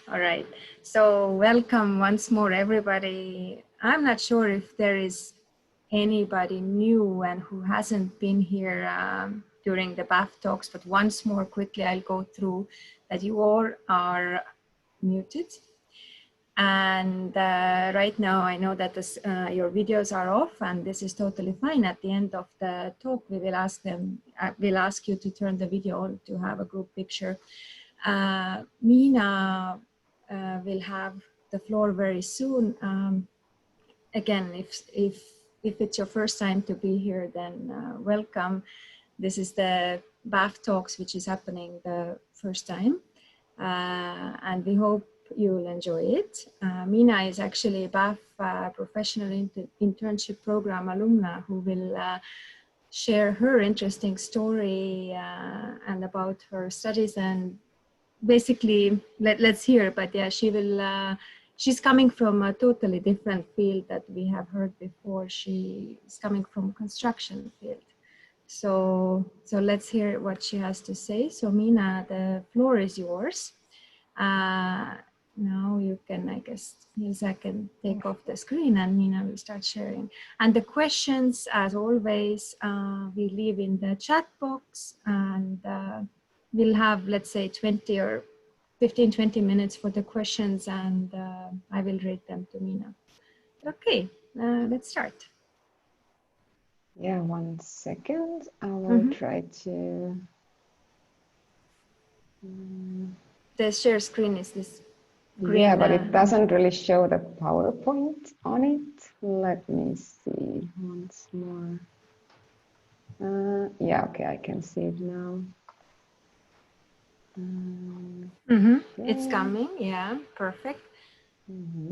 All right. So welcome once more, everybody. I'm not sure if there is anybody new and who hasn't been here during the BAFF talks, but once more quickly, I'll go through that you all are muted. And right now, I know that your videos are off, and this is totally fine. At the end of the talk, we will ask them. We'll ask you to turn the video on to have a group picture. Miina will have the floor very soon. Again, if it's your first time to be here, then welcome. This is the BAFF talks, which is happening the first time, and we hope you'll enjoy it. Miina is actually a BAFF professional internship program alumna who will share her interesting story and about her studies, and basically let's hear. But yeah, she will she's coming from a totally different field that we have heard before. She is coming from construction field, so let's hear what she has to say. So Miina, the floor is yours. Now you can, I guess, Nilsa can take off the screen and Miina will start sharing. And the questions, as always, we leave in the chat box, and we'll have, let's say, 20 or 15, 20 minutes for the questions, and I will read them to Miina. Okay, let's start. Yeah, 1 second. I will try to... The share screen is this green. Yeah, but it doesn't really show the PowerPoint on it. Let me see once more. Yeah, okay, I can see it now. It's coming, yeah, perfect.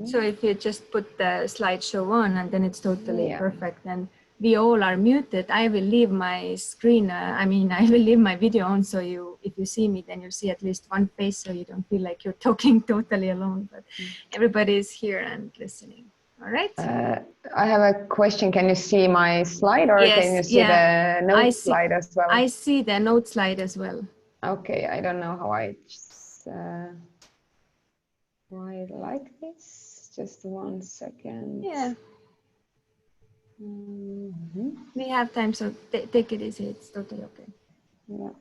So if you just put the slideshow on, and then it's totally perfect. And we all are muted. I will leave my screen. I will leave my video on, so if you see me, then you'll see at least one face, so you don't feel like you're talking totally alone. But everybody is here and listening. All right. I have a question. Can you see my slide, or can you see the note slide as well? I see the note slide as well. Okay, I don't know how I why like this. Just 1 second. Yeah. We have time, so take it easy. It's totally okay. Yeah.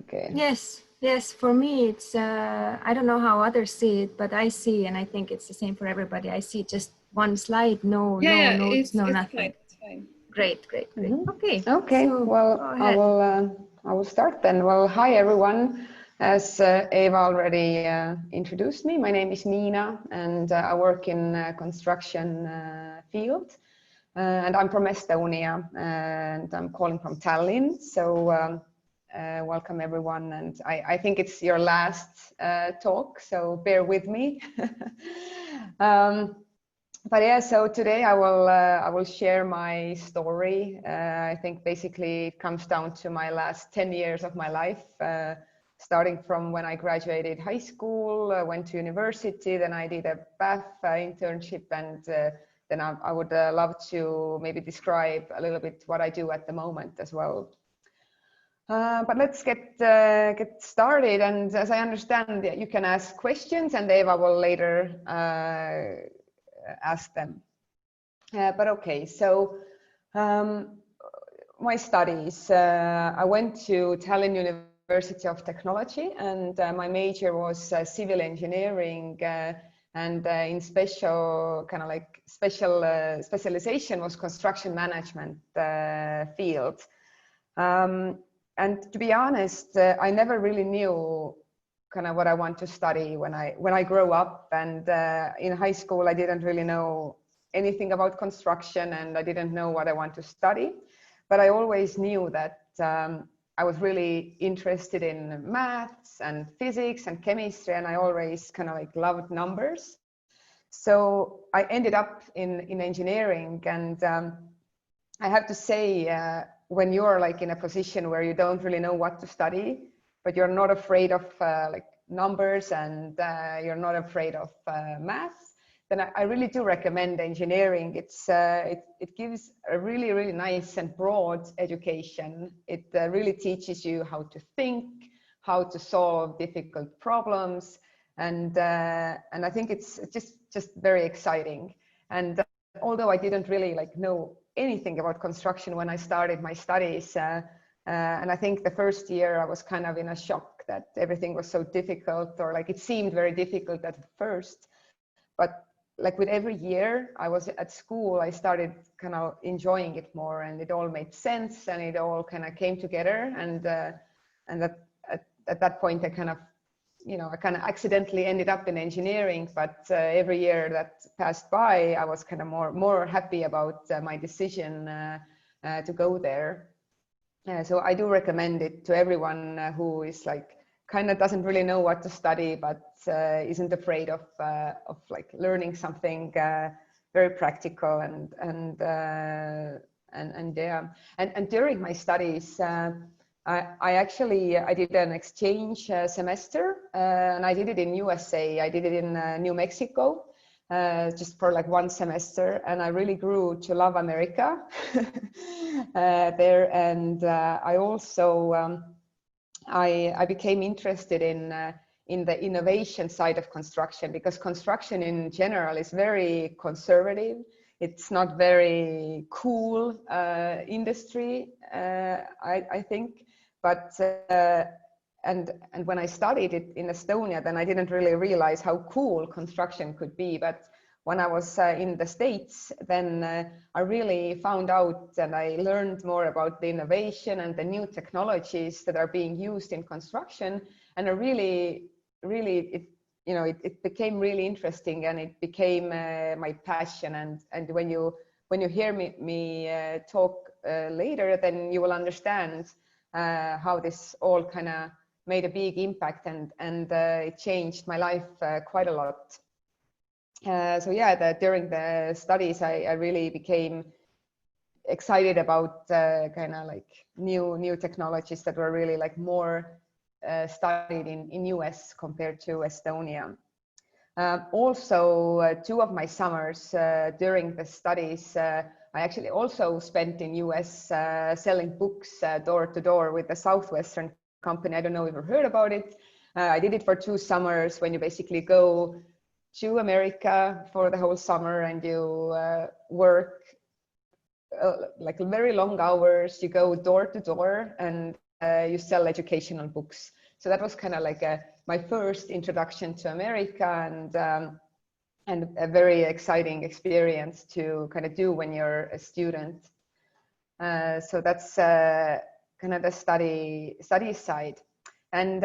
Okay. Yes. For me, it's I don't know how others see it, but I see, and I think it's the same for everybody. I see just one slide, no notes, no nothing. It's fine. Great. Okay. Okay. So, well, I will start then. Well, hi everyone. As Eva already introduced me, my name is Miina, and I work in construction field. And I'm from Estonia, and I'm calling from Tallinn. So welcome everyone. And I think it's your last talk, so bear with me. But yeah, so today I will share my story. I think basically it comes down to my last 10 years of my life, starting from when I graduated high school, went to university, then I did a BAFF internship, and then I would love to maybe describe a little bit what I do at the moment as well. But let's get started. And as I understand, you can ask questions, and Eva will later ask them. But okay, so my studies. I went to Tallinn University of Technology, and my major was civil engineering, and in specialization was construction management field. And to be honest, I never really knew kind of what I want to study when I grow up. And in high school, I didn't really know anything about construction, and I didn't know what I want to study. But I always knew that I was really interested in maths and physics and chemistry, and I always kind of like loved numbers. So I ended up in engineering, and I have to say, when you're like in a position where you don't really know what to study, but you're not afraid of like numbers and you're not afraid of math, then I really do recommend engineering. It gives a really, really nice and broad education. It really teaches you how to think, how to solve difficult problems, and I think it's just very exciting. And although I didn't really like know anything about construction when I started my studies, and I think the first year I was kind of in a shock that everything was so difficult, or like it seemed very difficult at first. But like with every year I was at school, I started kind of enjoying it more, and it all made sense, and it all kind of came together. And that at that point I kind of, you know, I kind of accidentally ended up in engineering, but every year that passed by, I was kind of more happy about my decision to go there. So I do recommend it to everyone who is like kind of doesn't really know what to study, but isn't afraid of like learning something very practical and yeah. And during my studies, I did an exchange semester, and I did it in USA. I did it in New Mexico, just for like 1 semester, and I really grew to love America there. And I also I became interested in the innovation side of construction, because construction in general is very conservative. It's not very cool industry, I think. But and when I studied it in Estonia, then I didn't really realize how cool construction could be. But when I was in the States, then I really found out and I learned more about the innovation and the new technologies that are being used in construction. And I really, it became really interesting, and it became my passion. And when you hear me talk later, then you will understand how this all kind of made a big impact, and it changed my life quite a lot. So yeah, during the studies, I really became excited about kind of like new technologies that were really like more studied in US compared to Estonia. Also, 2 of my summers during the studies, I actually also spent in US selling books door to door with the Southwestern company. I don't know if you've heard about it. I did it for 2 summers, when you basically go to America for the whole summer, and you work like very long hours. You go door to door, and you sell educational books. So that was kind of like my first introduction to America, and a very exciting experience to kind of do when you're a student. So that's kind of the study side. And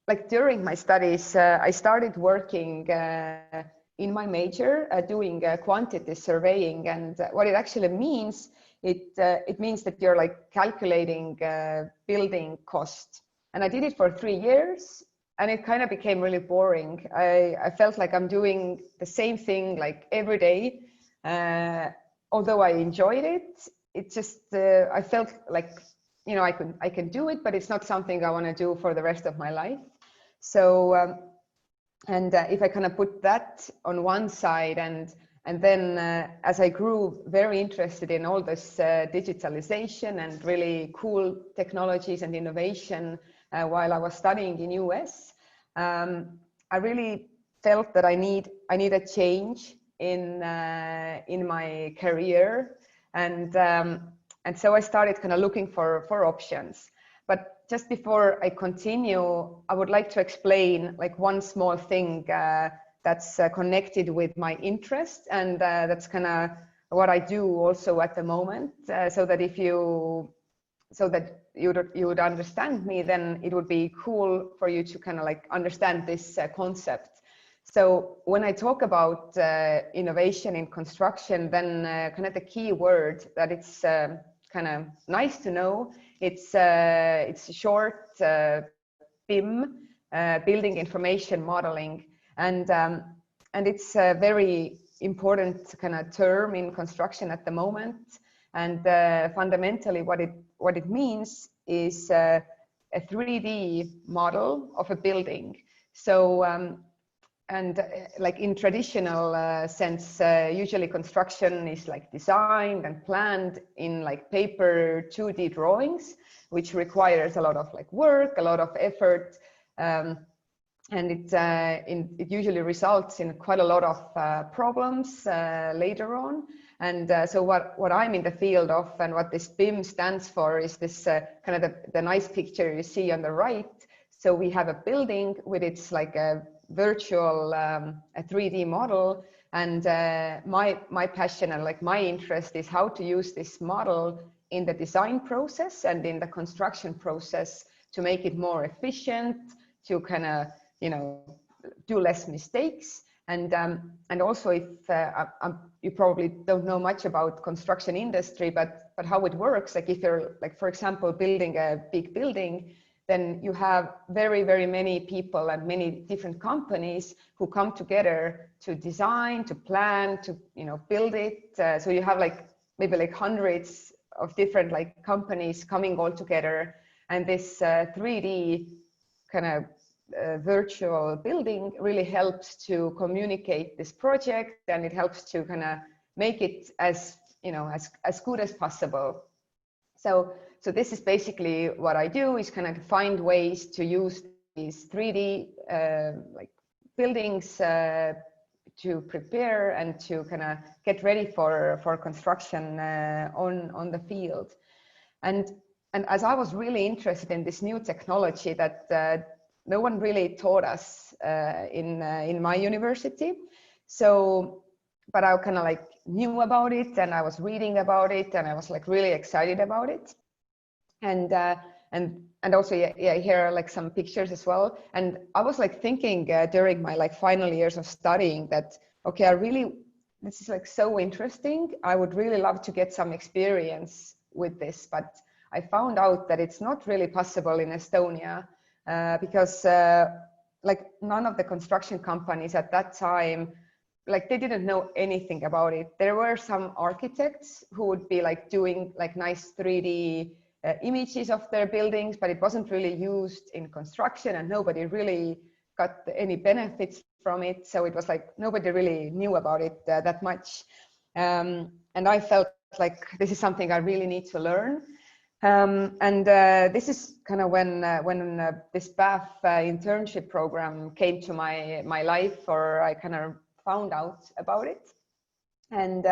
like during my studies, I started working in my major doing quantity surveying. And what it actually means, it means that you're like calculating building cost. And I did it for 3 years, and it kind of became really boring. I felt like I'm doing the same thing like every day. Although I enjoyed it, it just I felt like, you know, I can do it, but it's not something I want to do for the rest of my life. So if I kind of put that on one side, and then as I grew very interested in all this digitalization and really cool technologies and innovation while I was studying in US, I really felt that I need a change in my career, and so I started kind of looking for options. But just before I continue, I would like to explain like one small thing that's connected with my interest, and that's kind of what I do also at the moment, so that you would understand me, then it would be cool for you to kind of like understand this concept. So when I talk about innovation in construction, then kind of the key word that it's kind of nice to know, it's short BIM, building information modeling, and it's a very important kind of term in construction at the moment. And fundamentally, what it means is a 3D model of a building. So like in traditional sense, usually construction is like designed and planned in like paper 2D drawings, which requires a lot of like work, a lot of effort, and it usually results in quite a lot of problems later on. And so what I'm in the field of, and what this BIM stands for, is this kind of the nice picture you see on the right. So we have a building with its like a virtual a 3D model, and my passion and like my interest is how to use this model in the design process and in the construction process to make it more efficient, to kind of, you know, do less mistakes. And also, if you probably don't know much about construction industry, but how it works, like if you're like, for example, building a big building, then you have very, very many people and many different companies who come together to design, to plan, to, you know, build it. So you have like maybe like hundreds of different like companies coming all together, and this 3D kind of virtual building really helps to communicate this project, and it helps to kind of make it as, you know, as good as possible. So this is basically what I do, is kind of find ways to use these 3D like buildings to prepare and to kind of get ready for construction on the field. And as I was really interested in this new technology that no one really taught us in my university. So, but I kind of like knew about it, and I was reading about it, and I was like really excited about it. And also, yeah, here are like some pictures as well. And I was like thinking during my like final years of studying that, okay, this is like so interesting. I would really love to get some experience with this, but I found out that it's not really possible in Estonia because like none of the construction companies at that time, like they didn't know anything about it. There were some architects who would be like doing like nice 3D images of their buildings, but it wasn't really used in construction, and nobody really got any benefits from it. So it was like nobody really knew about it that much. And I felt like this is something I really need to learn. And this is kind of when this BAFF internship program came to my life, or I kind of found out about it. And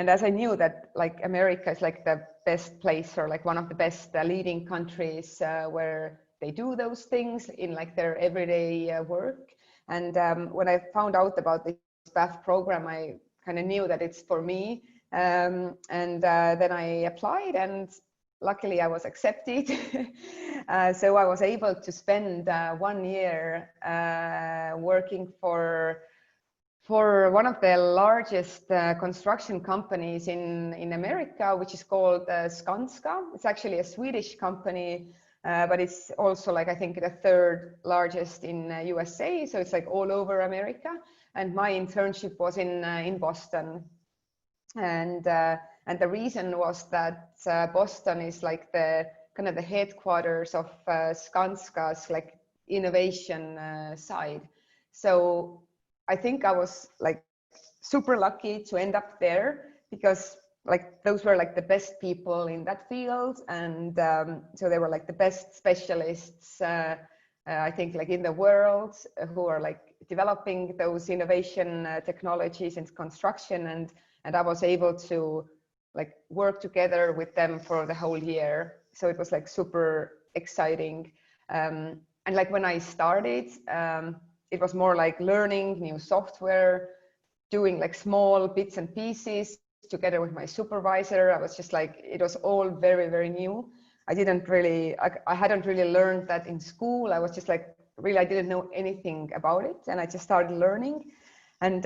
as I knew that like America is like the best place, or like one of the best leading countries where they do those things in like their everyday work. And when I found out about this BAFF program, I kind of knew that it's for me. And then I applied, and luckily I was accepted. So I was able to spend 1 year working for one of the largest construction companies in America, which is called Skanska. It's actually a Swedish company, but it's also like, I think, the third largest in USA. So it's like all over America. And my internship was in Boston. And the reason was that Boston is like the kind of the headquarters of Skanska's like innovation side. So I think I was like super lucky to end up there, because like those were like the best people in that field, and so they were like the best specialists I think like in the world, who are like developing those innovation technologies in construction, and I was able to like work together with them for the whole year. So it was like super exciting. And like when I started, it was more like learning new software, doing like small bits and pieces together with my supervisor. I was just like, it was all very, very new. I hadn't really learned that in school. I was just like, really, I didn't know anything about it. And I just started learning. And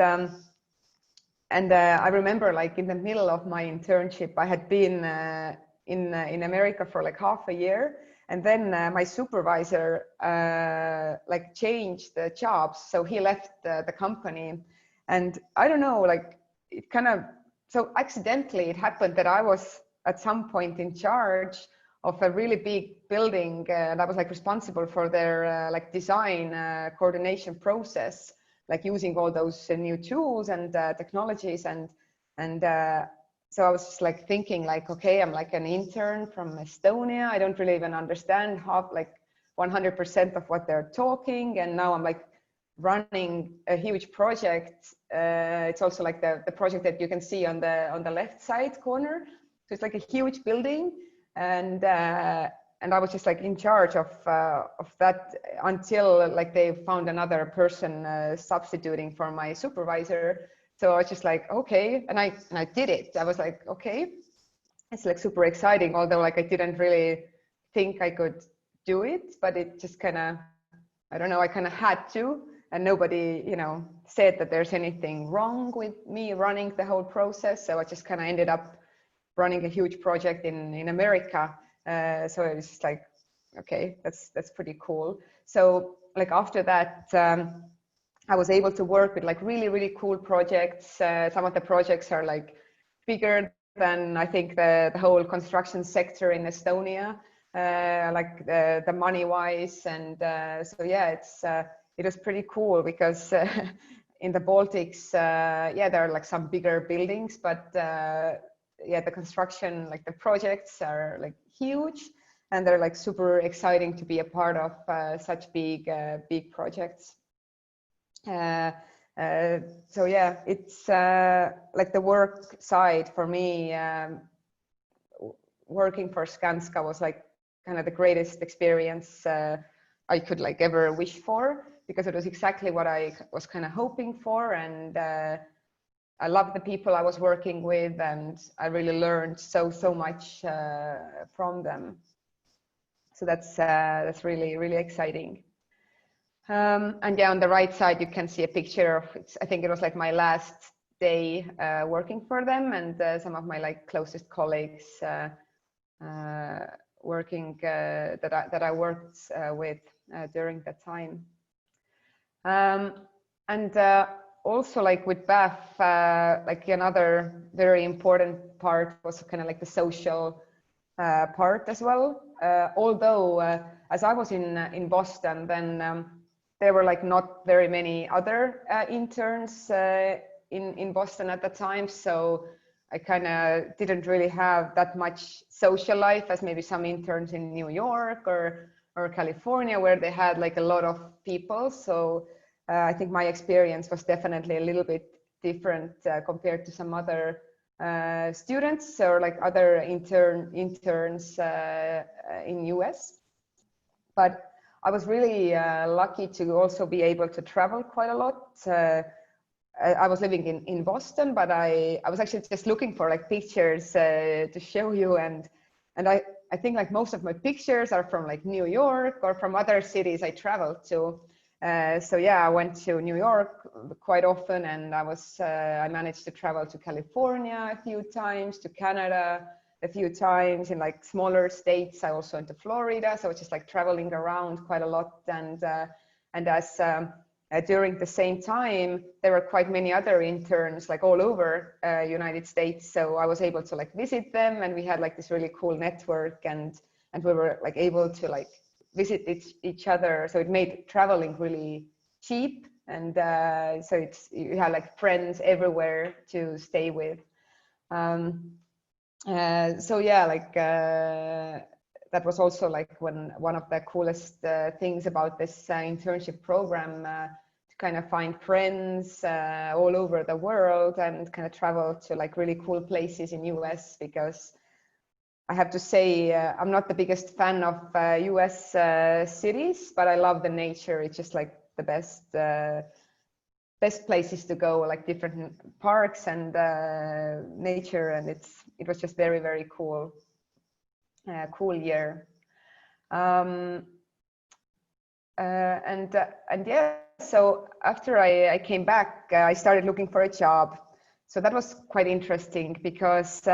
I remember like in the middle of my internship, I had been in America for like half a year. And then my supervisor like changed the jobs. So he left the company. And I don't know, like it kind of, so accidentally it happened that I was at some point in charge of a really big building that was like responsible for their like design coordination process, like using all those new tools and technologies. And so I was just like thinking like, okay, I'm like an intern from Estonia. I don't really even understand half, like 100% of what they're talking. And now I'm like running a huge project. It's also like the project that you can see on the left side corner. So it's like a huge building, and I was just like in charge of that until like they found another person substituting for my supervisor. So I was just like, okay, and I did it. I was like, okay, it's like super exciting, although like I didn't really think I could do it, but it just kind of, I don't know, I kind of had to, and nobody, you know, said that there's anything wrong with me running the whole process. So I just kind of ended up running a huge project in America. So it was just like, okay, that's pretty cool. So like after that, I was able to work with like really cool projects. Some of the projects are like bigger than I think the whole construction sector in Estonia, like the money wise. And so yeah, it was pretty cool because in the Baltics, yeah, there are like some bigger buildings, but yeah, the construction, like the projects are like huge, and they're like super exciting to be a part of such big projects. So yeah, it's like the work side for me. Working for Skanska was like kind of the greatest experience I could like ever wish for, because it was exactly what I was kind of hoping for, and I loved the people I was working with, and I really learned so much from them. So that's really exciting. And yeah, on the right side, you can see a picture of, I think it was like my last day working for them, and some of my like closest colleagues working that I worked with during that time. And also like with BAFF, like another very important part was kind of like the social part as well. Although as I was in Boston, then there were like not very many other interns in Boston at the time, so I kind of didn't really have that much social life as maybe some interns in New York or California, where they had like a lot of people. So I think my experience was definitely a little bit different compared to some other students or like other interns in US. But I was really lucky to also be able to travel quite a lot. I was living in Boston, but I was actually just looking for like pictures to show you, and I think like most of my pictures are from like New York or from other cities I traveled to. So yeah, I went to New York quite often, and I managed to travel to California a few times, to Canada a few times, in like smaller states. I also went to Florida, so it's just like traveling around quite a lot. And as during the same time, there were quite many other interns like all over United States, so I was able to like visit them, and we had like this really cool network, and we were like able to like visit each other, so it made traveling really cheap. And so you had like friends everywhere to stay with. So yeah, like that was also like one of the coolest things about this internship program, to kind of find friends all over the world and kind of travel to like really cool places in US, because I have to say I'm not the biggest fan of US cities, but I love the nature. It's just like the best places to go, like different parks and nature, and it was just very cool year. And yeah, so after I came back, I started looking for a job. So that was quite interesting because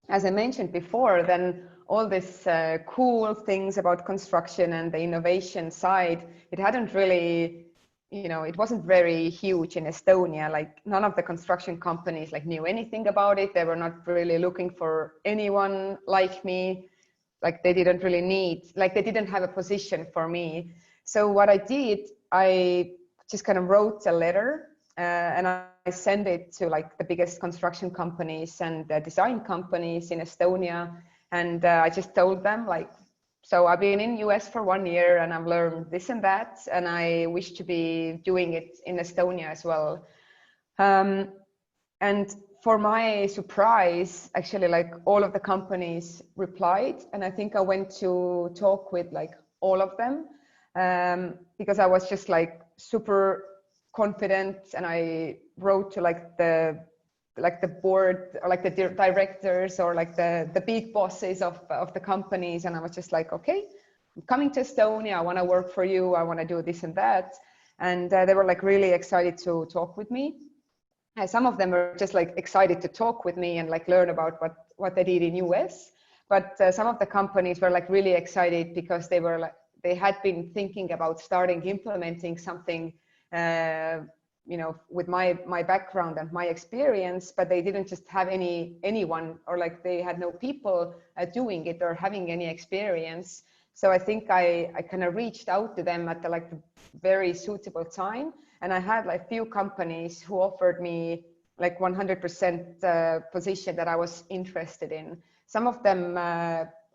as I mentioned before, then all this cool things about construction and the innovation side, it hadn't really, you know, it wasn't very huge in Estonia. Like none of the construction companies like knew anything about it. They were not really looking for anyone like me. like they didn't really need, like they didn't have a position for me. So what I did, I just kind of wrote a letter and I sent it to like the biggest construction companies and design companies in Estonia. And I just told them like, so I've been in US for 1 year and I've learned this and that, and I wish to be doing it in Estonia as well. And for my surprise, actually, like all of the companies replied, and I think I went to talk with like all of them because I was just like super confident, and I wrote to like the board or like the directors or like the big bosses of the companies, and I was just like, okay, I'm coming to Estonia, I want to work for you, I want to do this and that, and they were like really excited to talk with me. Some of them were just like excited to talk with me and like learn about what they did in US. But some of the companies were like really excited because they were like, they had been thinking about starting implementing something, you know, with my background and my experience, but they didn't just have anyone, or like they had no people doing it or having any experience. So I think I kind of reached out to them at the very suitable time. And I had like few companies who offered me like 100% position that I was interested in. Some of them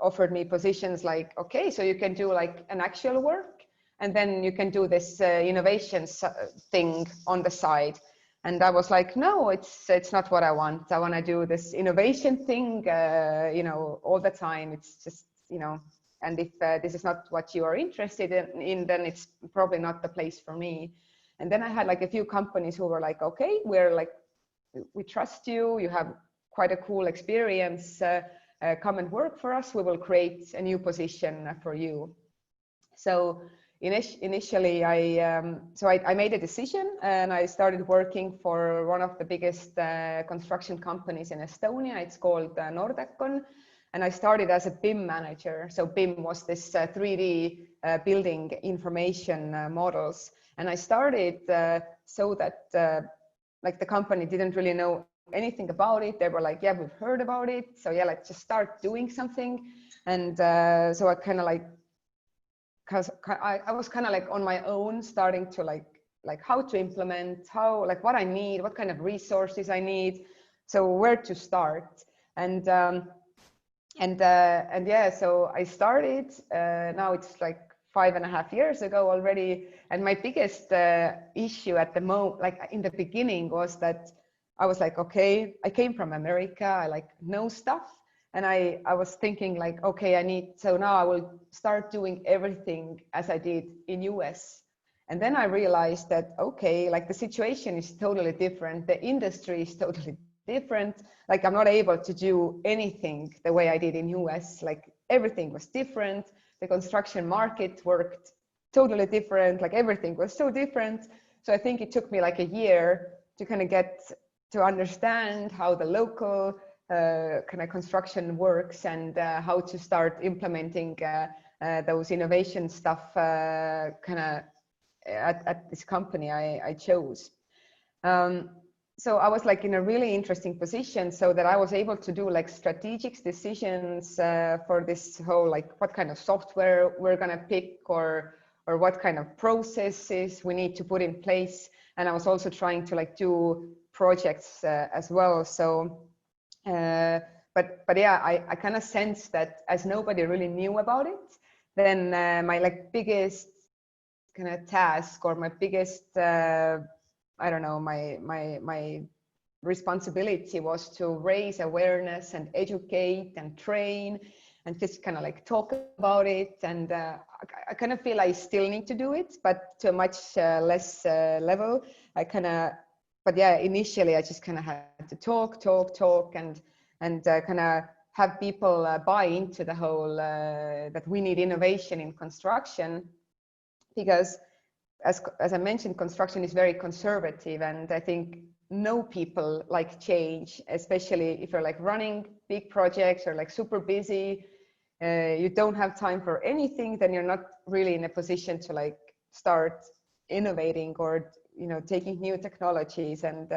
offered me positions like, okay, so you can do like an actual work, and then you can do this innovation thing on the side. And I was like, no, it's not what I want. I want to do this innovation thing, you know, all the time. It's just, you know, and if this is not what you are interested in, then it's probably not the place for me. And then I had like a few companies who were like, okay, we trust you. You have quite a cool experience. Come and work for us. We will create a new position for you. So initially, I made a decision and I started working for one of the biggest construction companies in Estonia. It's called Nordecon. And I started as a BIM manager. So BIM was this 3D building information models. And I started so that like the company didn't really know anything about it. They were like, yeah, we've heard about it. So yeah, let's just start doing something. And so I kind of like, because I was kind of like on my own, starting to like how to implement, how, like what I need, what kind of resources I need. So where to start. And yeah, so I started, now it's like 5.5 years ago already. And my biggest issue at the moment, like in the beginning, was that I was like, okay, I came from America, I like know stuff. And I was thinking like, okay, so now I will start doing everything as I did in US. And then I realized that, okay, like the situation is totally different. The industry is totally different. Like I'm not able to do anything the way I did in US. Like everything was different. The construction market worked totally different. Like everything was so different. So I think it took me like a year to kind of get to understand how the local kind of construction works and how to start implementing those innovation stuff kind of at this company I chose. So I was like in a really interesting position, so that I was able to do like strategic decisions for this whole, like what kind of software we're going to pick, or what kind of processes we need to put in place. And I was also trying to like do projects as well. So but yeah, I kind of sensed that as nobody really knew about it, then my like biggest kind of task, or my biggest I don't know, my responsibility was to raise awareness and educate and train and just kind of like talk about it. And I kind of feel I still need to do it, but to a much less level. But yeah, initially I just kind of had to talk and kind of have people buy into the whole that we need innovation in construction, because as I mentioned, construction is very conservative, and I think no people like change, especially if you're like running big projects or like super busy. You don't have time for anything, then you're not really in a position to like start innovating or, you know, taking new technologies and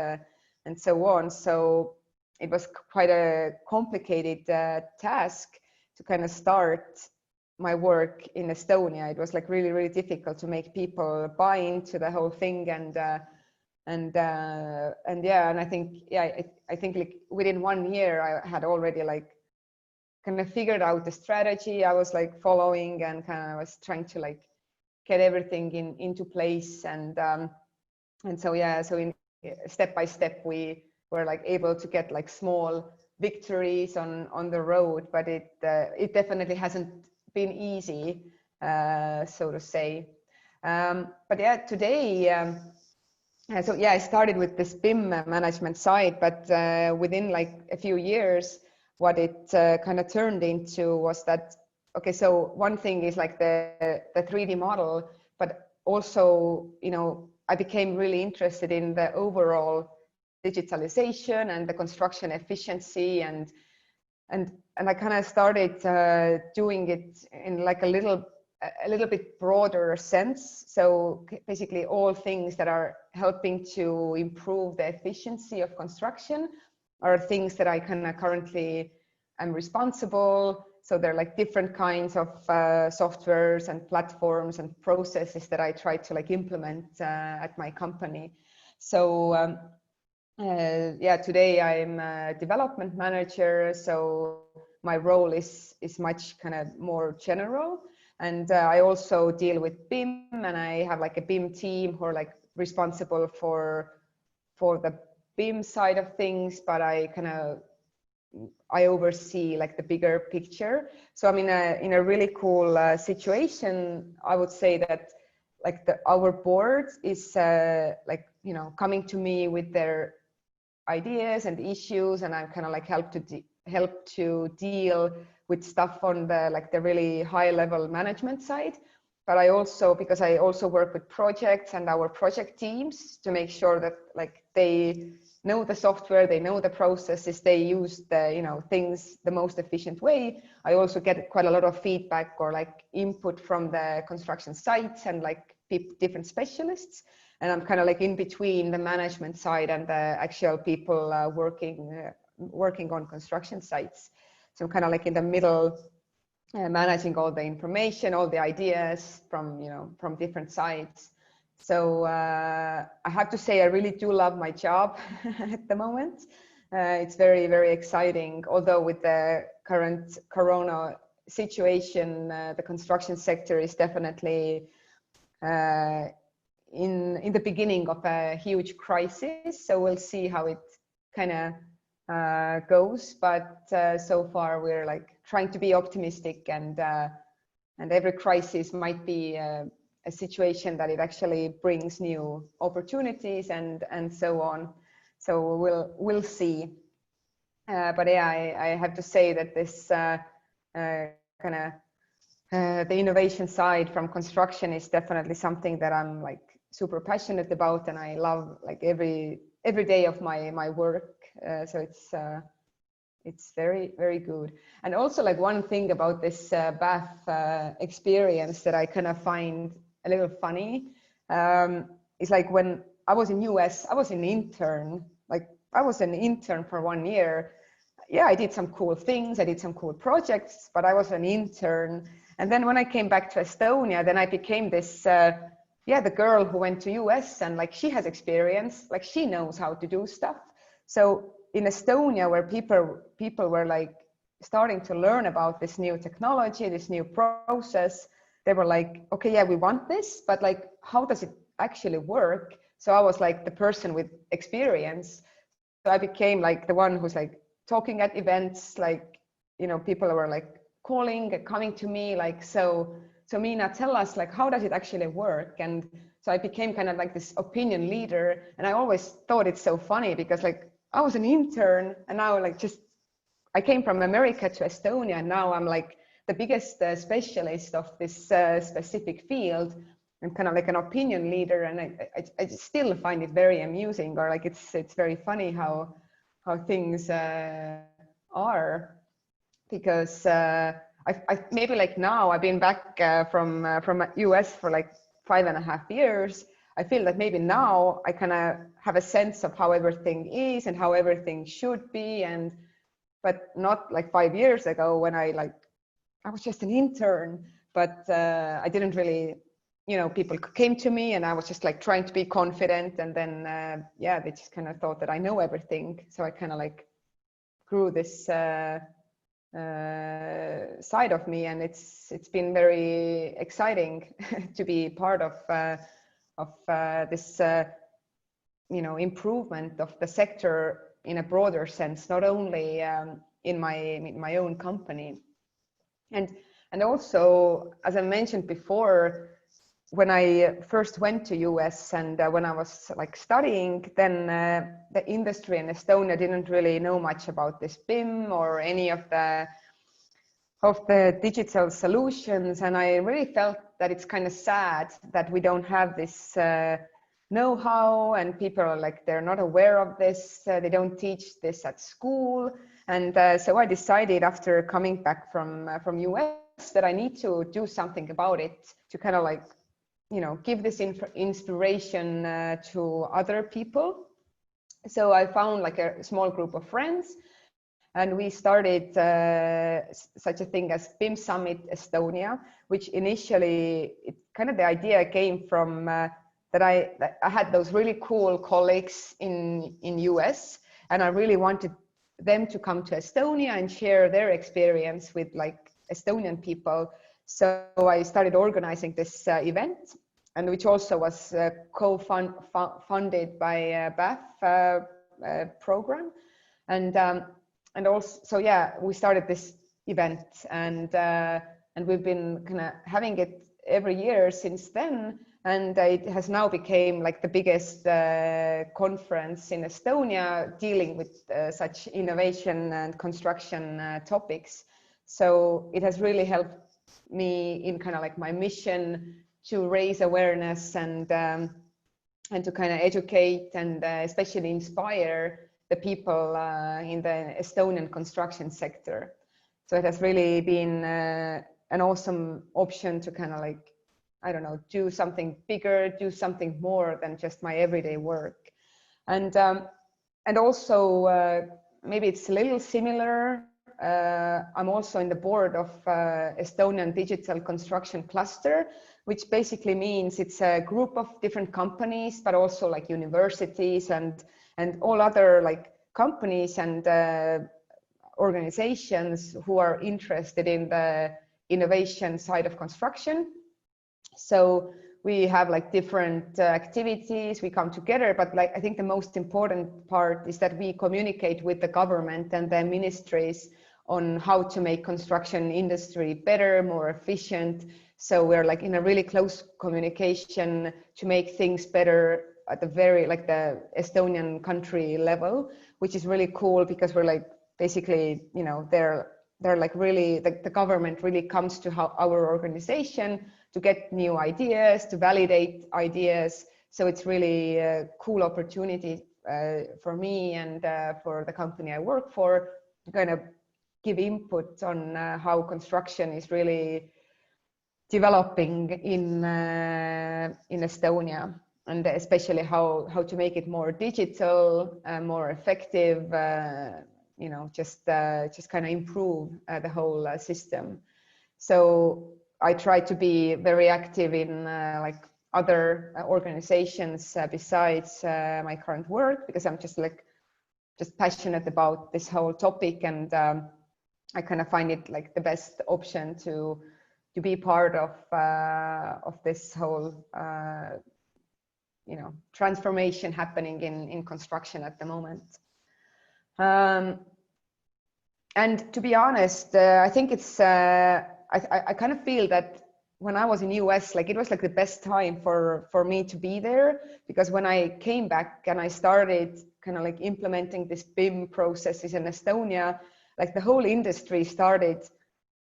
so on. So it was quite a complicated task to kind of start my work in Estonia. It was like really, really difficult to make people buy into the whole thing. And I think, I think like within 1 year, I had already like kind of figured out the strategy I was like following, and kind of was trying to like get everything into place. And so, so in step by step, we were like able to get like small victories on the road, but it definitely hasn't been easy, so to say. But yeah, today, so yeah, I started with this BIM management side, but within like a few years, what it kind of turned into was that, okay, so one thing is like the 3D model, but also, you know, I became really interested in the overall digitalization and the construction efficiency, and I kind of started doing it in like a little bit broader sense. So basically all things that are helping to improve the efficiency of construction are things that I kind of currently am responsible. So they're like different kinds of softwares and platforms and processes that I try to like implement at my company. So yeah, today I'm a development manager. So my role is much kind of more general. And I also deal with BIM, and I have like a BIM team who are like responsible for the BIM side of things, but I oversee like the bigger picture. So I'm in a really cool situation. I would say that like our board is like, you know, coming to me with their ideas and issues, and I'm kind of like help to deal with stuff on the like the really high level management side. But I also, because I also work with projects and our project teams to make sure that like they know the software, they know the processes, they use the, you know, things the most efficient way. I also get quite a lot of feedback or like input from the construction sites and like different specialists. And I'm kind of like in between the management side and the actual people working on construction sites. So I'm kind of like in the middle, managing all the information, all the ideas from, you know, from different sides. So I have to say I really do love my job at the moment. It's very, very exciting. Although with the current Corona situation, the construction sector is definitely in the beginning of a huge crisis. So we'll see how it kind of goes. But so far we're like trying to be optimistic, and every crisis might be a situation that it actually brings new opportunities and so on. So we'll see. But yeah, I have to say that this kind of the innovation side from construction is definitely something that I'm like super passionate about, and I love like every day of my work. So it's very, very good. And also like one thing about this BAFF experience that I kind of find a little funny is like when I was in US, I was an intern. Like I was an intern for 1 year. Yeah, I did some cool things, I did some cool projects, but I was an intern. And then when I came back to Estonia, then I became this, the girl who went to US, and like she has experience, like she knows how to do stuff. So in Estonia, where people were like starting to learn about this new technology, this new process, they were like, okay, yeah, we want this, but like, how does it actually work? So I was like the person with experience. So I became like the one who's like talking at events, like, you know, people were like coming to me like, so Miina, tell us like, how does it actually work? And so I became kind of like this opinion leader. And I always thought it's so funny because like I was an intern, and now like I came from America to Estonia, and now I'm like the biggest specialist of this specific field, and kind of like an opinion leader. And I still find it very amusing, or like it's very funny how things are, because I maybe like now I've been back from US for like 5.5 years. I feel that maybe now I kind of have a sense of how everything is and how everything should be, but not like 5 years ago when I like I was just an intern, but I didn't really, you know, people came to me and I was just like trying to be confident. And then, yeah, they just kind of thought that I know everything. So I kind of like grew this side of me, and it's been very exciting to be part of this, you know, improvement of the sector in a broader sense, not only in my own company. And also, as I mentioned before, when I first went to US and when I was like studying, then the industry in Estonia didn't really know much about this BIM or any of the digital solutions. And I really felt that it's kind of sad that we don't have this know-how, and people are like, they're not aware of this. They don't teach this at school. And so I decided after coming back from US that I need to do something about it to kind of like, you know, give this inspiration to other people. So I found like a small group of friends, and we started such a thing as BIM Summit Estonia, which initially, kind of the idea came from that I had those really cool colleagues in US, and I really wanted them to come to Estonia and share their experience with like Estonian people. So I started organizing this event, and which also was co-funded by BAFF program. And also, so yeah, we started this event, and we've been kind of having it every year since then. And it has now become like the biggest conference in Estonia dealing with such innovation and construction topics. So it has really helped me in kind of like my mission to raise awareness and to kind of educate and especially inspire the people in the Estonian construction sector. So it has really been an awesome option to kind of like, I don't know, do something bigger, do something more than just my everyday work. And also, maybe it's a little similar. I'm also in the board of Estonian Digital Construction Cluster, which basically means it's a group of different companies, but also like universities and all other like companies and organizations who are interested in the innovation side of construction. So we have like different activities, we come together, but like I think the most important part is that we communicate with the government and the ministries on how to make construction industry better, more efficient. So we're like in a really close communication to make things better at the very like the Estonian country level, which is really cool because we're like basically, you know, they're like really the government really comes to our organization to get new ideas, to validate ideas. So it's really a cool opportunity for me and for the company I work for to kind of give input on how construction is really developing in Estonia, and especially how to make it more digital, more effective, you know, just kind of improve the whole system. So I try to be very active in like other organizations besides my current work, because I'm just passionate about this whole topic, and I kind of find it like the best option to be part of this whole you know, transformation happening in construction at the moment. And to be honest, I think it's I kind of feel that when I was in US, like it was like the best time for me to be there, because when I came back and I started kind of like implementing this BIM processes in Estonia, like the whole industry started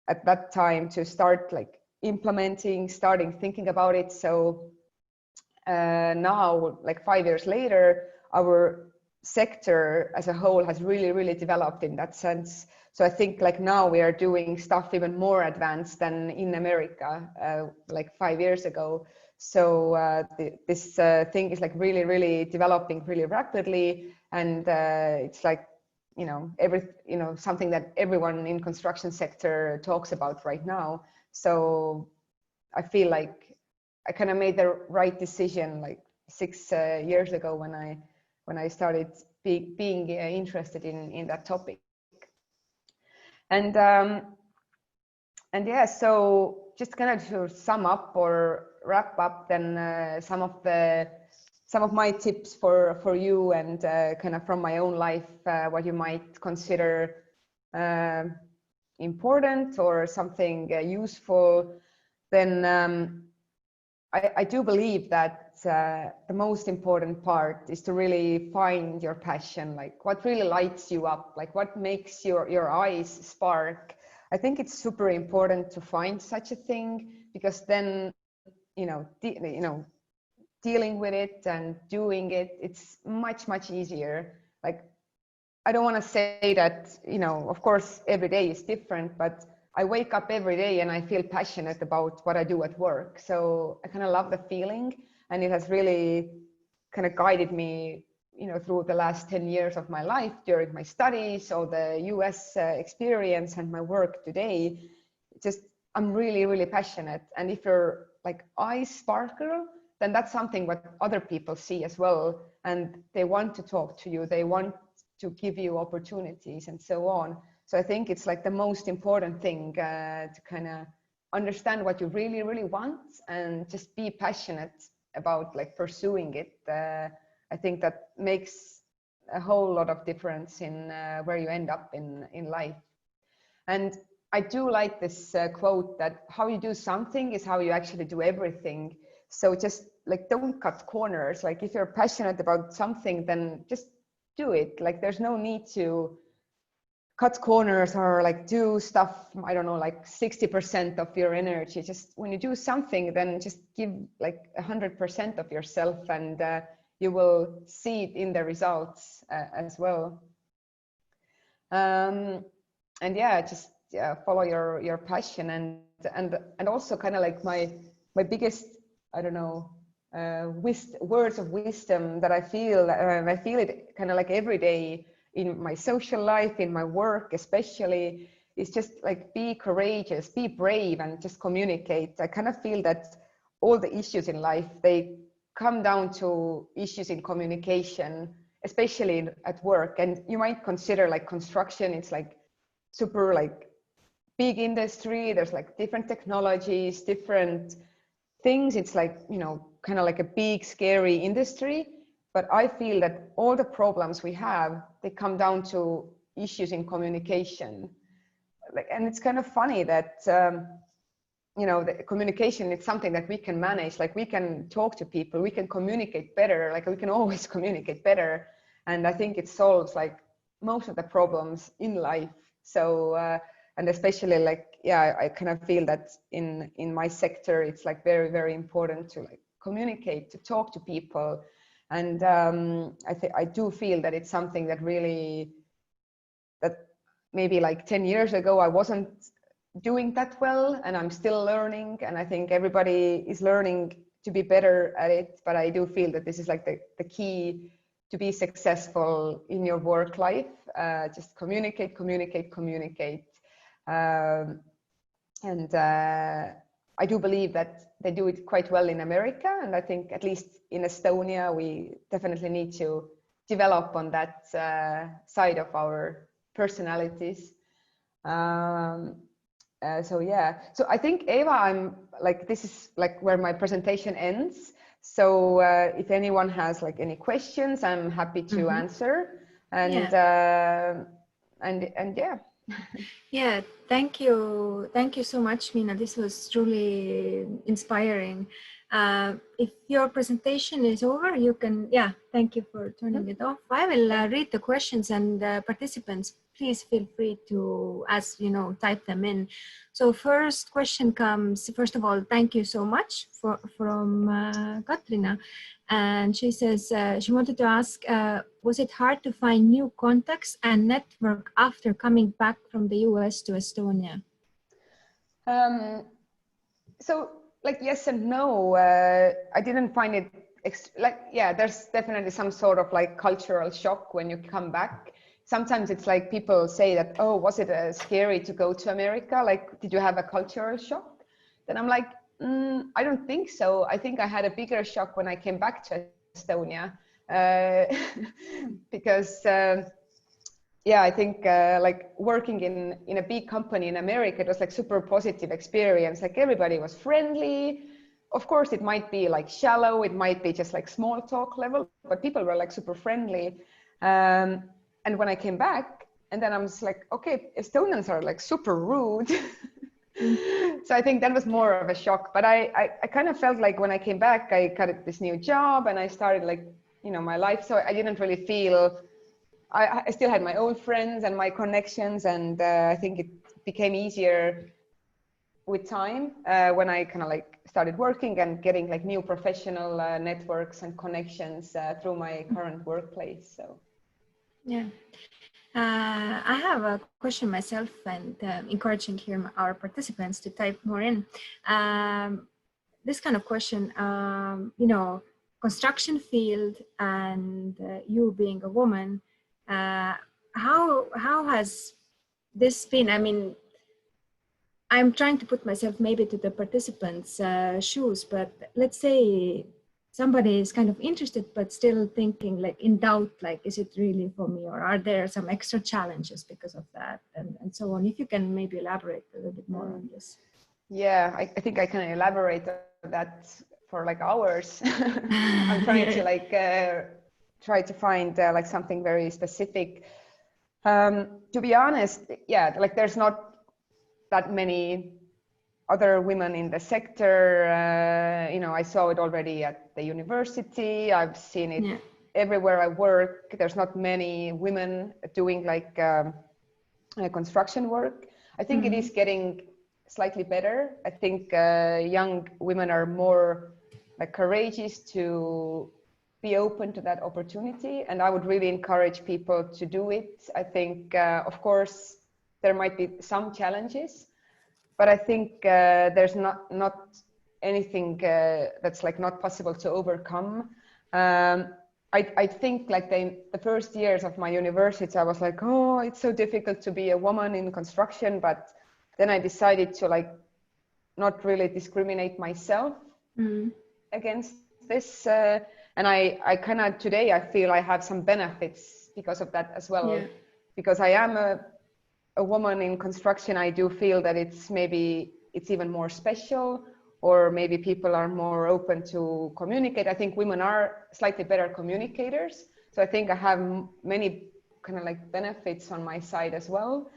at that time to start like implementing, starting thinking about it. So now, like 5 years later, our sector as a whole has really developed in that sense. So I think like now we are doing stuff even more advanced than in America, like 5 years ago. So this thing is like really developing really rapidly, and it's like, something that everyone in construction sector talks about right now. So I feel like I kind of made the right decision like 6 years ago when I started being interested in that topic. And yeah, so just kind of to sum up or wrap up, then some of my tips for you, and kind of from my own life, what you might consider important or something useful. Then I do believe that the most important part is to really find your passion, like what really lights you up, like what makes your eyes spark. I think it's super important to find such a thing, because then, dealing with it and doing it, it's much easier. Like, I don't want to say that, of course, every day is different, but I wake up every day and I feel passionate about what I do at work. So I kind of love the feeling, and it has really kind of guided me, through the last 10 years of my life during my studies or the US experience and my work today. Just, I'm really passionate. And if your like eyes sparkle, then that's something what other people see as well. And they want to talk to you. They want to give you opportunities and so on. So I think it's like the most important thing to kind of understand what you really want and just be passionate about like pursuing it. I think that makes a whole lot of difference in where you end up in life. And I do like this quote that how you do something is how you actually do everything. So just like don't cut corners. Like if you're passionate about something, then just do it. Like there's no need to cut corners or like do stuff, I don't know, like 60% of your energy. Just when you do something, then just give like 100% of yourself, and you will see it in the results as well. And yeah, just follow your passion, and also kind of like my biggest, I don't know, words of wisdom that I feel it kind of like every day in my social life, in my work especially, is just like be courageous, be brave, and just communicate. I kind of feel that all the issues in life, they come down to issues in communication, especially at work. And you might consider like construction, it's like super like big industry. There's like different technologies, different things. It's like, kind of like a big, scary industry. But I feel that all the problems we have, they come down to issues in communication. Like, and it's kind of funny that, the communication, it's something that we can manage. Like we can talk to people, we can communicate better. Like we can always communicate better. And I think it solves like most of the problems in life. So, and especially like, yeah, I kind of feel that in my sector, it's like very important to like communicate, to talk to people. And I do feel that it's something that really, that maybe like 10 years ago, I wasn't doing that well, and I'm still learning. And I think everybody is learning to be better at it. But I do feel that this is like the key to be successful in your work life. Just communicate. And I do believe that they do it quite well in America. And I think at least in Estonia, we definitely need to develop on that side of our personalities. So yeah, so I think, Eva, I'm like, this is like where my presentation ends. So if anyone has like any questions, I'm happy to answer. And yeah. And yeah. Yeah, thank you so much, Miina. This was truly inspiring. If your presentation is over, you can, thank you for turning it off. I will read the questions, and participants, please feel free to, type them in. So first question comes, first of all, thank you so much from Katrina. And she says she wanted to ask, was it hard to find new contacts and network after coming back from the US to Estonia? So like yes and no. I didn't find it there's definitely some sort of like cultural shock when you come back. sometimes it's like people say that, oh, was it scary to go to America? Like, did you have a cultural shock? Then I'm like, I don't think so. I think I had a bigger shock when I came back to Estonia, because yeah, I think like working in a big company in America, it was like super positive experience. Like everybody was friendly. Of course, it might be like shallow, it might be just like small talk level, but people were like super friendly. And when I came back, and then I was like, okay, Estonians are like super rude. So I think that was more of a shock. But I kind of felt like when I came back, I got this new job and I started like, you know, my life. So I didn't really feel, I still had my old friends and my connections. And I think it became easier with time when I kind of like started working and getting like new professional networks and connections through my current workplace. So yeah. I have a question myself, and encouraging here our participants to type more in. This kind of question, you know, construction field and you being a woman, how has this been? I mean, I'm trying to put myself maybe to the participants' shoes, but let's say somebody is kind of interested, but still thinking like in doubt, like, is it really for me? Or are there some extra challenges because of that? And so on. If you can maybe elaborate a little bit more on this. yeah, I think I can elaborate on that for like hours. I'm trying to like try to find like something very specific. To be honest, yeah, like there's not that many other women in the sector. You know, I saw it already at the university. I've seen it everywhere I work. There's not many women doing like construction work. I think it is getting slightly better. I think young women are more like courageous to be open to that opportunity, and I would really encourage people to do it. I think, of course, there might be some challenges, but I think there's not anything that's like not possible to overcome. I think like the first years of my university, I was like, oh, it's so difficult to be a woman in construction. But then I decided to like not really discriminate myself against this. And I kind of today, I feel I have some benefits because of that as well. Yeah. Because I am a woman in construction, I do feel that it's even more special, or maybe people are more open to communicate. I think women are slightly better communicators. So I think I have many kind of like benefits on my side as well.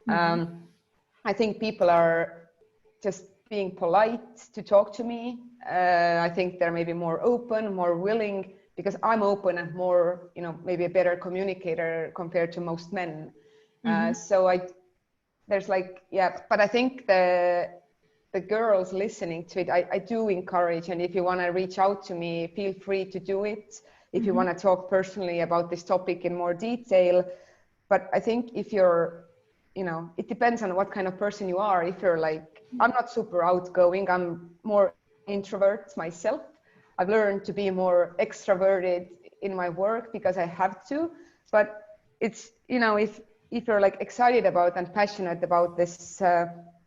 I think people are just being polite to talk to me. I think they're maybe more open, more willing, because I'm open and more, you know, maybe a better communicator compared to most men. So there's like, yeah, but I think the girls listening to it, I do encourage, and if you want to reach out to me, feel free to do it. If you want to talk personally about this topic in more detail. But I think if you're, you know, it depends on what kind of person you are. If you're like, I'm not super outgoing, I'm more introvert myself. I've learned to be more extroverted in my work because I have to. But it's, you know, if you're like excited about and passionate about this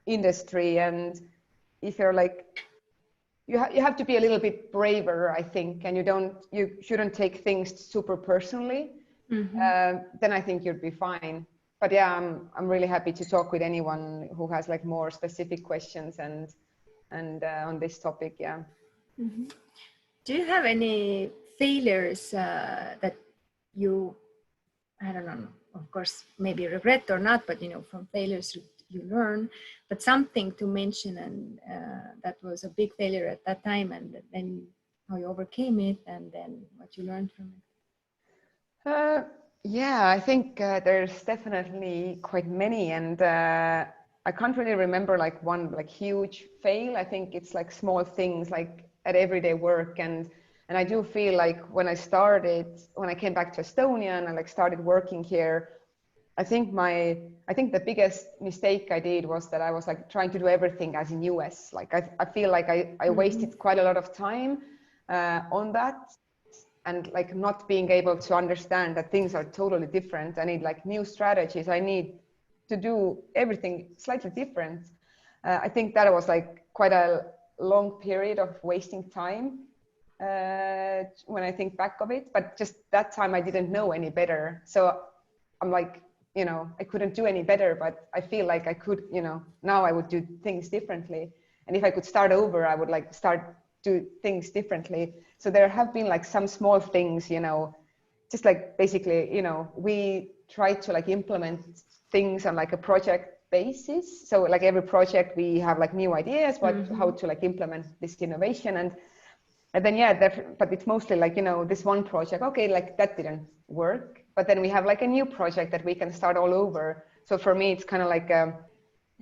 industry, and if you're like, you have to be a little bit braver, I think, and you shouldn't take things super personally. Then I think you'd be fine. But yeah, I'm really happy to talk with anyone who has like more specific questions and on this topic. Yeah. Do you have any failures that you, I don't know, of course, maybe regret or not, but, you know, from failures you learn, but something to mention, and that was a big failure at that time, and then how you overcame it, and then what you learned from it? Yeah, I think there's definitely quite many, and I can't really remember like one like huge fail. I think it's like small things like at everyday work, and I do feel like when I came back to Estonia and I like started working here, I think the biggest mistake I did was that I was like trying to do everything as in US. Like I feel like I wasted quite a lot of time on that. and like not being able to understand that things are totally different. I need like new strategies. I need to do everything slightly different. I think that was like quite a long period of wasting time when I think back of it. But just that time I didn't know any better. So I'm like, you know, I couldn't do any better, but I feel like I could, you know, now I would do things differently. And if I could start over, I would like start do things differently. So there have been like some small things, you know, just like basically, you know, we try to like implement things on like a project basis. So like every project we have like new ideas, how to like implement this innovation. And then, yeah, but it's mostly like, you know, this one project, okay, like that didn't work. But then we have like a new project that we can start all over. So for me, it's kind of like a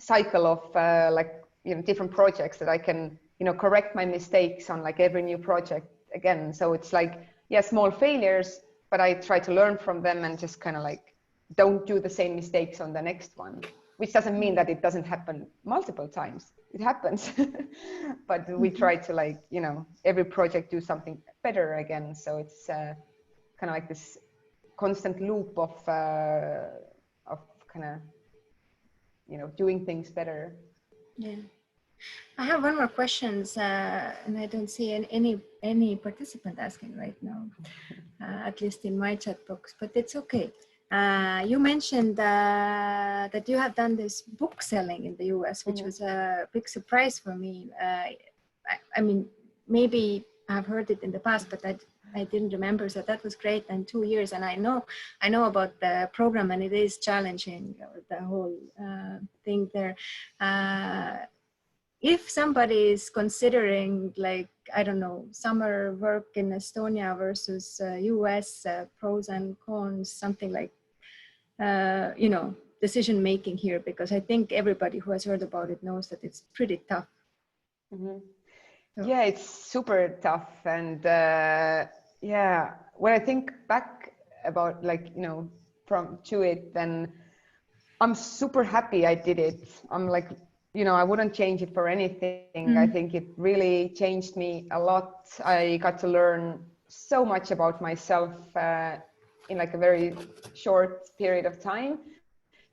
cycle of like, you know, different projects that I can, you know, correct my mistakes on like every new project again. So it's like, yeah, small failures, but I try to learn from them and just kind of like don't do the same mistakes on the next one, which doesn't mean that it doesn't happen multiple times. It happens, but we try to like, you know, every project do something better again. So it's kind of like this constant loop of kind of, you know, doing things better. Yeah. I have one more questions, and I don't see any participant asking right now, at least in my chat box, but it's okay. You mentioned that you have done this book selling in the US, which was a big surprise for me. I mean, maybe I've heard it in the past, but I didn't remember. So that was great. And 2 years, and I know about the program, and it is challenging, the whole thing there. If somebody is considering, like, I don't know, summer work in Estonia versus US, pros and cons, something like, you know, decision making here, because I think everybody who has heard about it knows that it's pretty tough. So. Yeah, it's super tough. And yeah, when I think back about like, you know, to it, then I'm super happy I did it. I'm like, you know, I wouldn't change it for anything. I think it really changed me a lot. I got to learn so much about myself in like a very short period of time,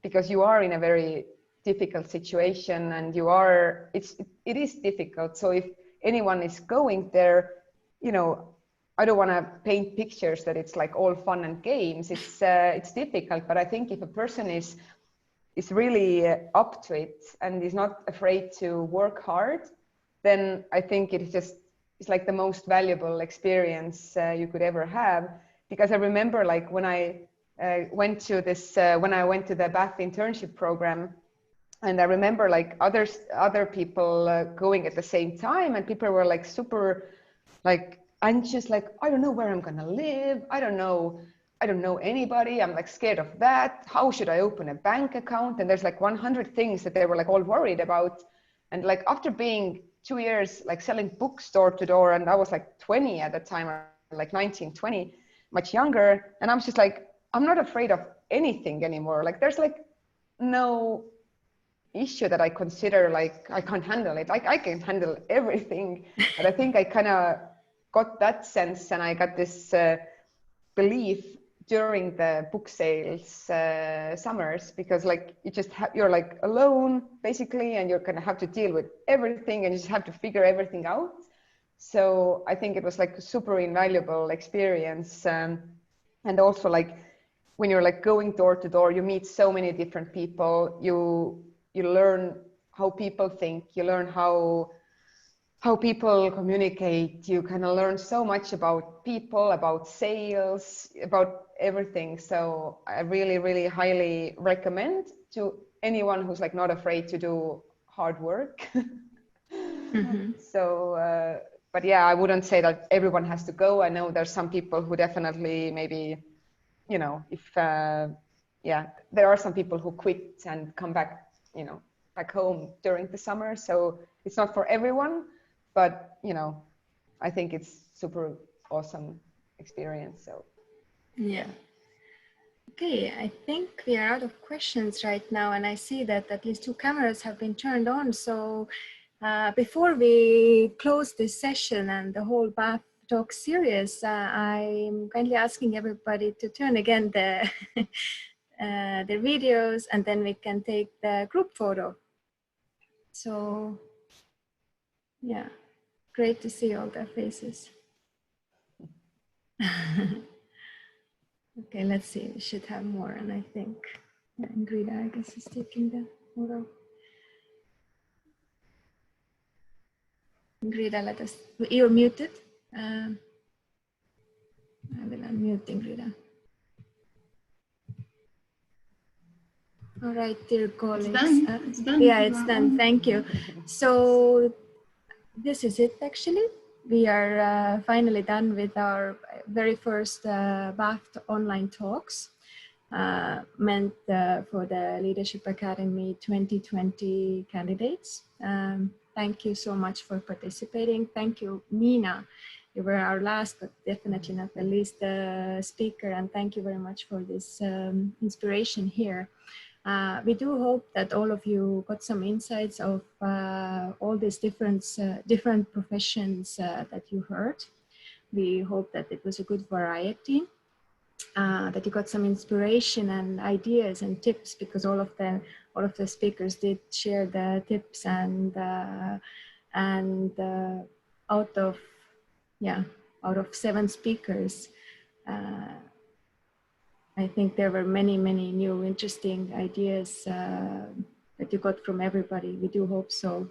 because you are in a very difficult situation, and it is difficult. So if anyone is going there, you know, I don't want to paint pictures that it's like all fun and games. It's difficult, but I think if a person is really up to it and is not afraid to work hard, then I think it's like the most valuable experience you could ever have. Because I remember like when I went to the BAFF internship program, and I remember like other people going at the same time, and people were like super like anxious, like, I don't know where I'm gonna live, I don't know anybody, I'm like scared of that, how should I open a bank account? And there's like 100 things that they were like all worried about. And like after being 2 years like selling books door to door, and I was like 20 at the time, like 19, 20, much younger, and I'm just like, I'm not afraid of anything anymore. Like there's like no issue that I consider like I can't handle it. Like I can handle everything. But I think I kind of got that sense, and I got this belief during the book sales summers, because like you're like alone basically, and you're gonna have to deal with everything, and you just have to figure everything out. So I think it was like a super invaluable experience. And also like when you're like going door to door, you meet so many different people. You learn how people think, you learn how people communicate, you kind of learn so much about people, about sales, about everything. So I really, really highly recommend to anyone who's like not afraid to do hard work. So, but yeah, I wouldn't say that everyone has to go. I know there's some people who definitely maybe, you know, if, yeah, there are some people who quit and come back, you know, back home during the summer. So it's not for everyone, but, you know, I think it's super awesome experience. So, yeah. Okay, I think we are out of questions right now, and I see that at least 2 cameras have been turned on. So before we close this session and the whole BAFF talk serious, I'm kindly asking everybody to turn again the the videos, and then we can take the group photo. So yeah, great to see all their faces. Okay, let's see. We should have more, and I think Ingrida, I guess, is taking the photo. Ingrida, let us. You're muted. I will unmute Ingrida. All right, dear colleagues. It's done. It's done. Yeah, it's done. Thank you. So this is it, actually. We are finally done with our very first BAFF online talks meant for the Leadership Academy 2020 candidates. Thank you so much for participating. Thank you, Miina. You were our last, but definitely not the least speaker. And thank you very much for this inspiration here. We do hope that all of you got some insights of all these different professions that you heard. We hope that it was a good variety, that you got some inspiration and ideas and tips, because all of the speakers did share the tips, and out of 7 speakers, I think there were many new interesting ideas that you got from everybody. We do hope so.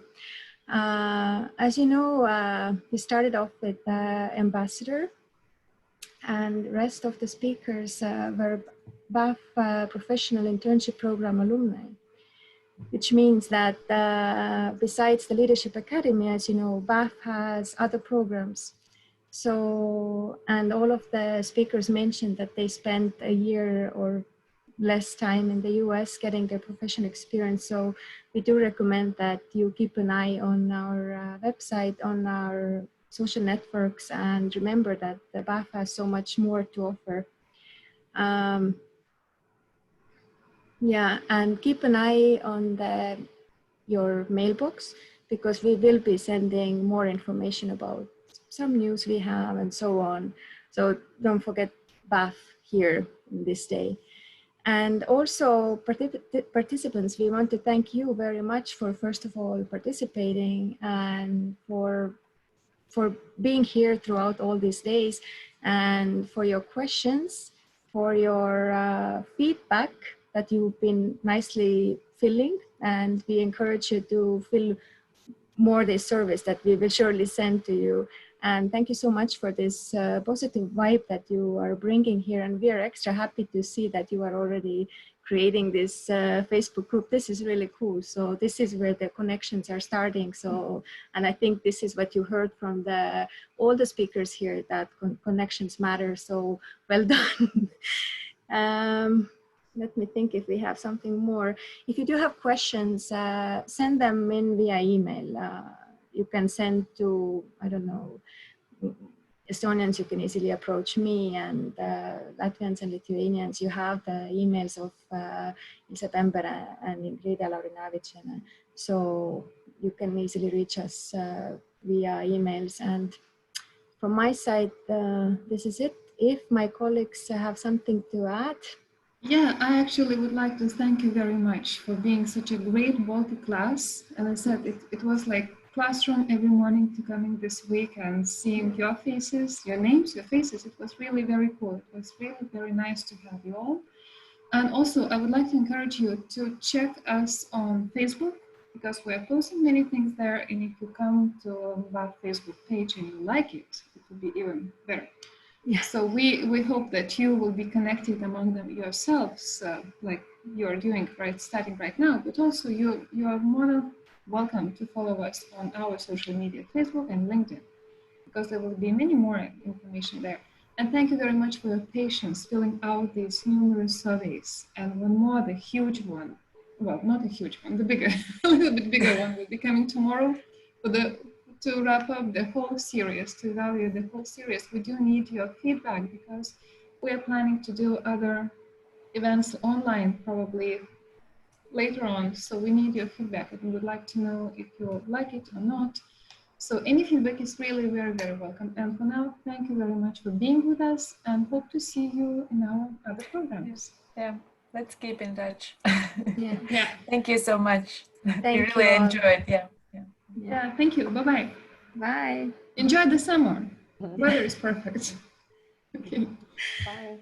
As you know, we started off with ambassador, and the rest of the speakers were BAFF professional internship program alumni, which means that besides the Leadership Academy, as you know, BAFF has other programs. So, and all of the speakers mentioned that they spent a year or less time in the US getting their professional experience. So we do recommend that you keep an eye on our website, on our social networks, and remember that the BAFF has so much more to offer. Yeah, and keep an eye on your mailbox, because we will be sending more information about some news we have and so on. So don't forget BAFF here in this day. And also participants, we want to thank you very much for, first of all, participating, and for being here throughout all these days, and for your questions, for your feedback that you've been nicely filling, and we encourage you to fill more this service that we will surely send to you. And thank you so much for this positive vibe that you are bringing here. And we are extra happy to see that you are already creating this Facebook group. This is really cool. So this is where the connections are starting. So, and I think this is what you heard from all the speakers here, that connections matter. So well done. Let me think if we have something more. If you do have questions, send them in via email. You can send to, I don't know, Estonians, you can easily approach me, and Latvians and Lithuanians, you have the emails of Ilse Pembere and Ingrida Laurinavicene. So you can easily reach us via emails. And from my side, this is it. If my colleagues have something to add. Yeah, I actually would like to thank you very much for being such a great Baltic class. And I said it was like classroom every morning to coming this week and seeing your faces, your names, your faces. It was really very cool. It was really very nice to have you all. And also, I would like to encourage you to check us on Facebook, because we are posting many things there. And if you come to our Facebook page and you like it, it will be even better. Yeah. So we hope that you will be connected among them yourselves, like you're doing starting right now, but also you are more than welcome to follow us on our social media, Facebook and LinkedIn, because there will be many more information there. And thank you very much for your patience filling out these numerous surveys. And one more, the huge one, well, not a huge one, the bigger, a little bit bigger one will be coming tomorrow to wrap up the whole series, to evaluate the whole series. We do need your feedback, because we are planning to do other events online probably later on. So we need your feedback, and we would like to know if you like it or not. So any feedback is really very, very welcome. And for now, thank you very much for being with us and hope to see you in our other programs. Yeah, let's keep in touch. Yeah. Yeah. Thank you so much. Thank We really you all. enjoyed. Yeah, thank you. Bye-bye. Bye. Enjoy the summer. Weather is perfect. Okay. Bye.